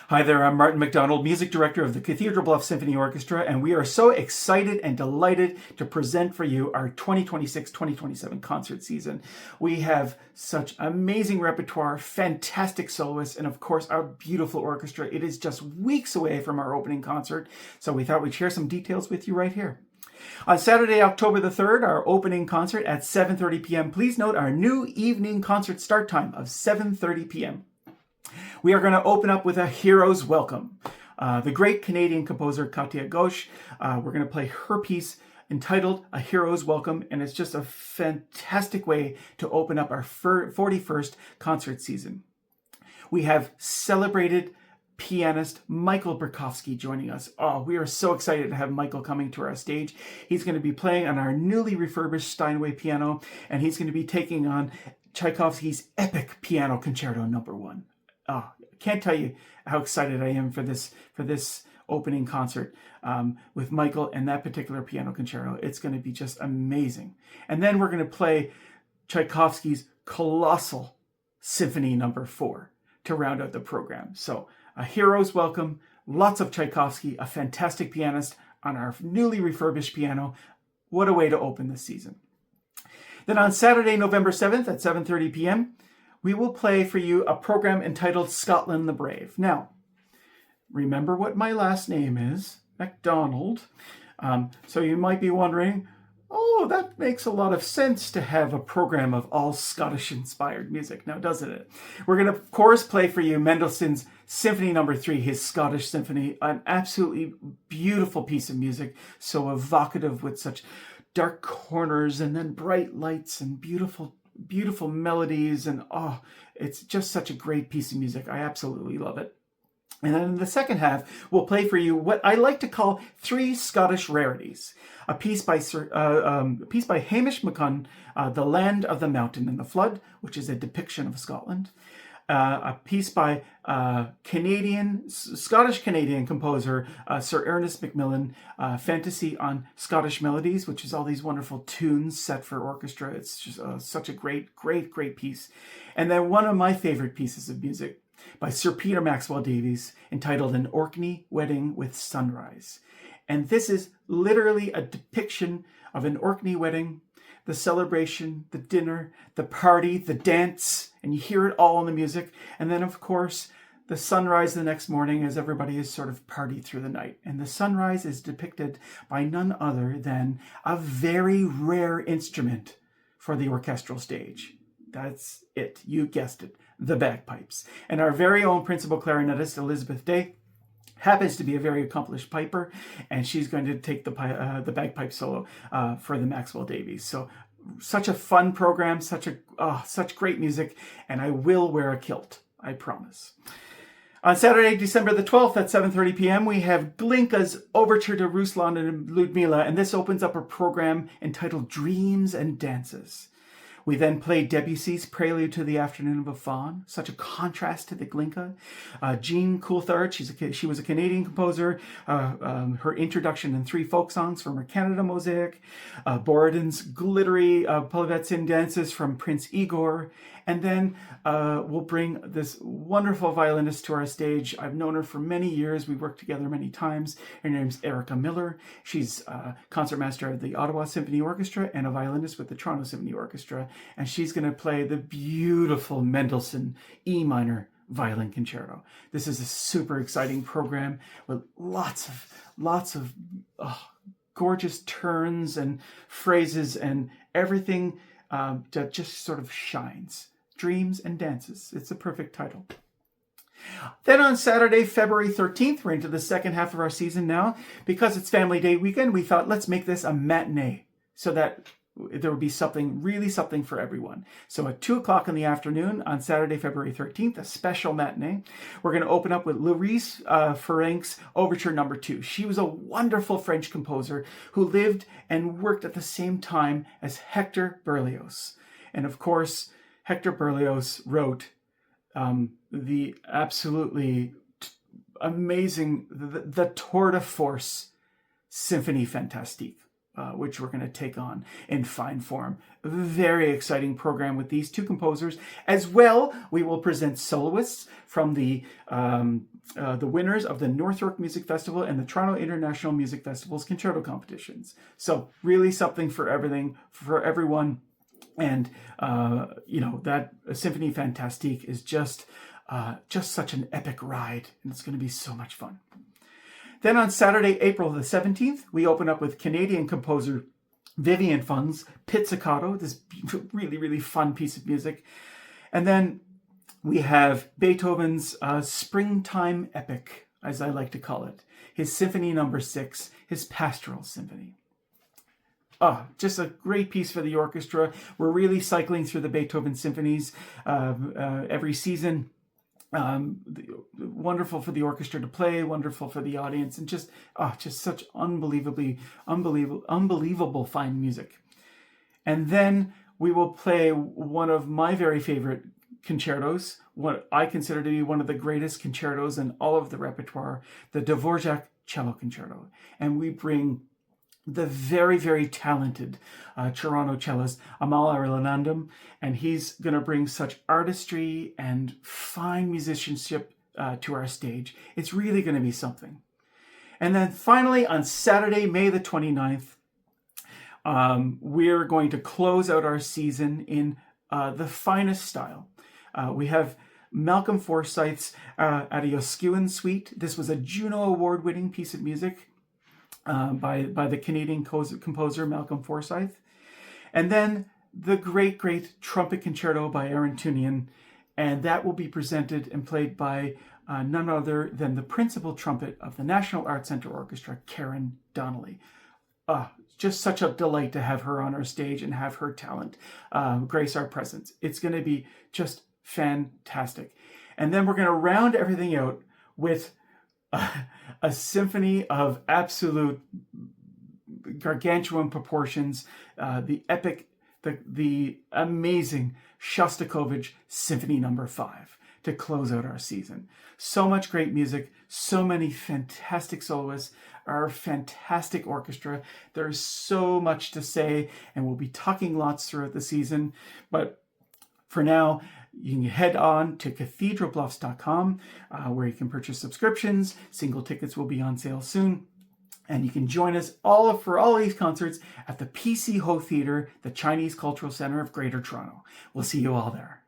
Hi there, I'm Martin MacDonald, Music Director of the Cathedral Bluffs Symphony Orchestra, and we are so excited and delighted to present for you our 2026-2027 concert season. We have such amazing repertoire, fantastic soloists, and of course our beautiful orchestra. It is just weeks away from our opening concert, so we thought we'd share some details with you right here. On Saturday, October the 3rd, our opening concert at 7:30 p.m. Please note our new evening concert start time of 7:30 p.m. We are going to open up with a hero's welcome. The great Canadian composer Tchaikovsky, we're going to play her piece entitled A Hero's Welcome, and it's just a fantastic way to open up our 41st concert season. We have celebrated pianist Michael Tchaikovsky joining us. Oh, we are so excited to have Michael coming to our stage. He's going to be playing on our newly refurbished Steinway piano, and he's going to be taking on Tchaikovsky's epic piano concerto number 1. Oh, I can't tell you how excited I am for this opening concert with Michael and that particular piano concerto. It's going to be just amazing. And then we're going to play Tchaikovsky's colossal Symphony number 4 to round out the program. So a hero's welcome, lots of Tchaikovsky, a fantastic pianist on our newly refurbished piano. What a way to open this season. Then on Saturday, November 7th at 7:30 p.m., we will play for you a program entitled Scotland the Brave. Now, remember what my last name is, MacDonald. So you might be wondering, oh, that makes a lot of sense to have a program of all Scottish-inspired music, now doesn't it? We're going to, of course, play for you Mendelssohn's Symphony number 3, his Scottish Symphony, an absolutely beautiful piece of music, so evocative with such dark corners and then bright lights and beautiful melodies, and oh, it's just such a great piece of music. I absolutely love it. And then in the second half, we'll play for you what I like to call 3 Scottish rarities. A piece by Hamish McCunn, The Land of the Mountain and the Flood, which is a depiction of Scotland. A piece by Scottish-Canadian composer Sir Ernest Macmillan, Fantasy on Scottish Melodies, which is all these wonderful tunes set for orchestra. It's just such a great piece. And then one of my favorite pieces of music by Sir Peter Maxwell Davies, entitled An Orkney Wedding with Sunrise. And this is literally a depiction of an Orkney wedding, the celebration, the dinner, the party, the dance, and you hear it all in the music. And then, of course, the sunrise the next morning as everybody is sort of partied through the night. And the sunrise is depicted by none other than a very rare instrument for the orchestral stage. That's it. You guessed it. The bagpipes. And our very own principal clarinetist, Elizabeth Day, happens to be a very accomplished piper, and she's going to take the bagpipe solo for the Maxwell Davies. So such a fun program, such great music, and I will wear a kilt, I promise. On Saturday, December the 12th at 7:30 p.m., we have Glinka's Overture to Ruslan and Ludmila, and this opens up a program entitled Dreams and Dances. We then played Debussy's Prelude to the Afternoon of a Faun, such a contrast to the Glinka. Jean Coulthard, she was a Canadian composer. Her introduction in 3 folk songs from her Canada Mosaic. Borodin's glittery Polovetsyn dances from Prince Igor. And then we'll bring this wonderful violinist to our stage. I've known her for many years. We worked together many times. Her name's Erica Miller. She's concertmaster of the Ottawa Symphony Orchestra and a violinist with the Toronto Symphony Orchestra. And she's going to play the beautiful Mendelssohn E minor violin concerto. This is a super exciting program with lots of gorgeous turns and phrases and everything that just sort of shines. Dreams and Dances. It's a perfect title. Then on Saturday, February 13th, we're into the second half of our season now. Because it's Family Day weekend, we thought, let's make this a matinee so that there would be something for everyone. So at 2 o'clock in the afternoon on Saturday, February 13th, a special matinee, we're going to open up with Louise Ferenc's Overture number 2. She was a wonderful French composer who lived and worked at the same time as Hector Berlioz. And of course, Hector Berlioz wrote the absolutely amazing, the tour de force Symphonie Fantastique. which we're going to take on in fine form. Very exciting program with these two composers. As well, we will present soloists from the winners of the North York Music Festival and the Toronto International Music Festival's concerto competitions. So really something for everyone. And, that Symphonie Fantastique is just such an epic ride, and it's going to be so much fun. Then on Saturday, April the 17th, we open up with Canadian composer Vivian Fun's Pizzicato, this really, really fun piece of music. And then we have Beethoven's Springtime Epic, as I like to call it, his Symphony No. 6, his Pastoral Symphony. Just a great piece for the orchestra. We're really cycling through the Beethoven symphonies every season. Wonderful for the orchestra to play, wonderful for the audience, and just such unbelievable fine music. And then we will play one of my very favorite concertos, what I consider to be one of the greatest concertos in all of the repertoire, the Dvorak Cello Concerto. And we bring the very, very talented Toronto cellist Amal Arilanandam, and he's going to bring such artistry and fine musicianship to our stage. It's really going to be something. And then finally, on Saturday, May the 29th, we're going to close out our season in the finest style. We have Malcolm Forsyth's Adioskewan Suite. This was a Juno Award-winning piece of music by the Canadian composer Malcolm Forsyth. And then the great, great trumpet concerto by Aaron Tunian, and that will be presented and played by none other than the principal trumpet of the National Arts Centre Orchestra, Karen Donnelly. Just such a delight to have her on our stage and have her talent grace our presence. It's going to be just fantastic. And then we're going to round everything out with a symphony of absolute gargantuan proportions, the epic, the amazing Shostakovich Symphony No. 5 to close out our season. So much great music, so many fantastic soloists, our fantastic orchestra. There's so much to say, and we'll be talking lots throughout the season. But for now, you can head on to cathedralbluffs.com where you can purchase subscriptions. Single tickets will be on sale soon. And you can join us for all these concerts at the PC Ho Theatre, the Chinese Cultural Center of Greater Toronto. We'll see you all there.